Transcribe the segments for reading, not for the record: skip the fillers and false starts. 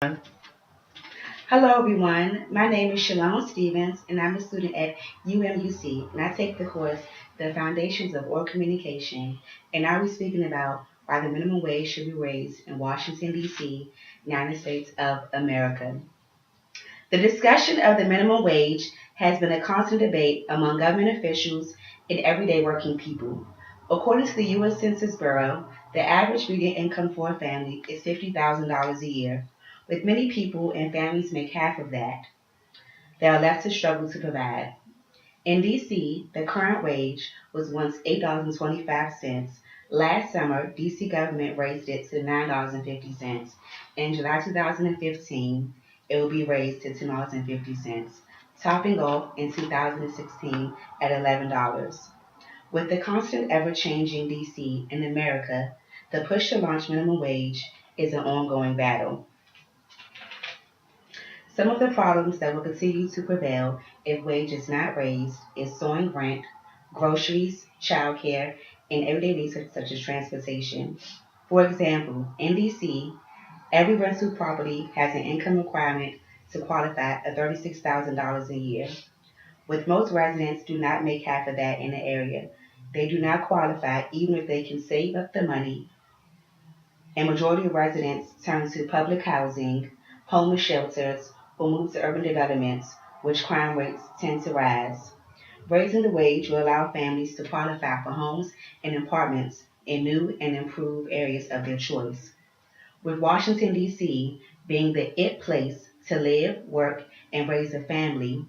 Hello, everyone. My name is Shalom Stevens, and I'm a student at UMUC, and I take the course, The Foundations of Oral Communication, and I'll be speaking about why the minimum wage should be raised in Washington, D.C., United States of America. The discussion of the minimum wage has been a constant debate among government officials and everyday working people. According to the U.S. Census Bureau, the average median income for a family is $50,000 a year, with many people and families make half of that. They are left to struggle to provide. In D.C., the current wage was once $8.25. Last summer, D.C. government raised it to $9.50. In July 2015, it will be raised to $10.50, topping off in 2016 at $11. With the constant ever-changing D.C. in America, the push to launch minimum wage is an ongoing battle. Some of the problems that will continue to prevail if wage is not raised is soaring rent, groceries, childcare, and everyday needs such as transportation. For example, in DC, every rental property has an income requirement to qualify of $36,000 a year. With most residents do not make half of that in the area. They do not qualify even if they can save up the money, and majority of residents turn to public housing, homeless shelters, or move to urban developments, which crime rates tend to rise. Raising the wage will allow families to qualify for homes and apartments in new and improved areas of their choice. With Washington, D.C. being the it place to live, work, and raise a family,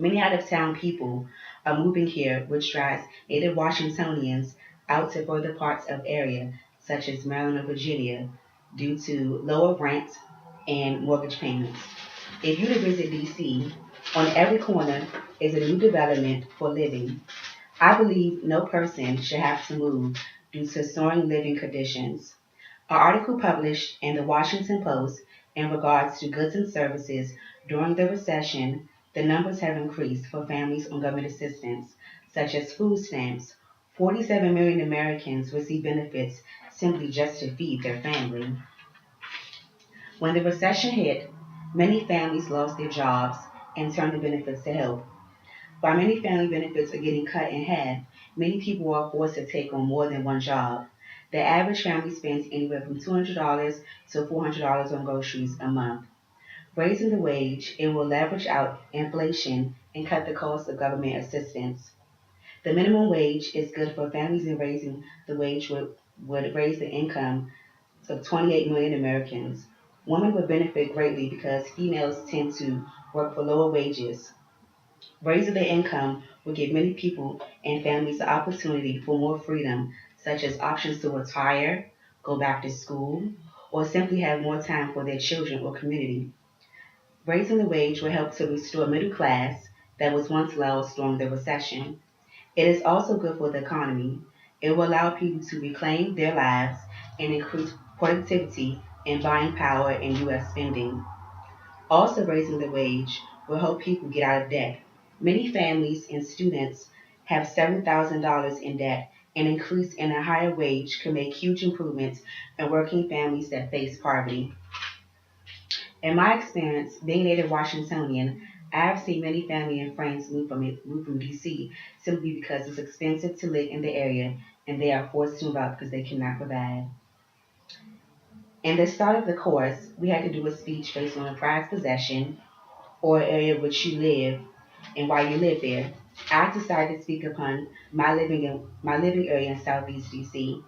many out of town people are moving here, which drives native Washingtonians out to further parts of area, such as Maryland or Virginia, due to lower rent and mortgage payments. If you to visit DC, on every corner is a new development for living. I believe no person should have to move due to soaring living conditions. An article published in the Washington Post in regards to goods and services during the recession, the numbers have increased for families on government assistance, such as food stamps. 47 million Americans receive benefits simply just to feed their family. When the recession hit, many families lost their jobs and turned to benefits to help. While many family benefits are getting cut in half, many people are forced to take on more than one job. The average family spends anywhere from $200 to $400 on groceries a month. Raising the wage, it will leverage out inflation and cut the cost of government assistance. The minimum wage is good for families, and raising the wage would raise the income of 28 million Americans. Women would benefit greatly because females tend to work for lower wages. Raising the income will give many people and families the opportunity for more freedom, such as options to retire, go back to school, or simply have more time for their children or community. Raising the wage will help to restore middle class that was once lost during the recession. It is also good for the economy. It will allow people to reclaim their lives and increase productivity and buying power in U.S. spending. Also, raising the wage will help people get out of debt. Many families and students have $7,000 in debt. An increase in a higher wage can make huge improvements in working families that face poverty. In my experience, being native Washingtonian, I have seen many family and friends move from DC simply because it's expensive to live in the area and they are forced to move out because they cannot provide. In the start of the course, we had to do a speech based on a prized possession or area which you live and why you live there. I decided to speak upon my living area in Southeast DC.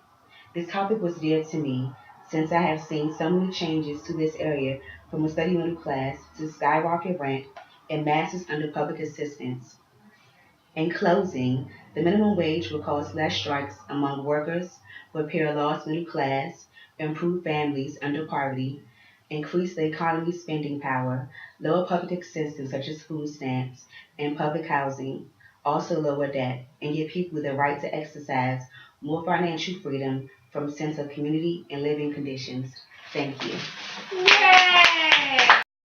This topic was dear to me since I have seen so many changes to this area from a steady middle class to skyrocket rent and masses under public assistance. In closing, the minimum wage will cause less strikes among workers, repair a lost middle class, improve families under poverty, increase the economy's spending power, lower public assistance such as food stamps and public housing, also lower debt, and give people the right to exercise more financial freedom from a sense of community and living conditions. Thank you.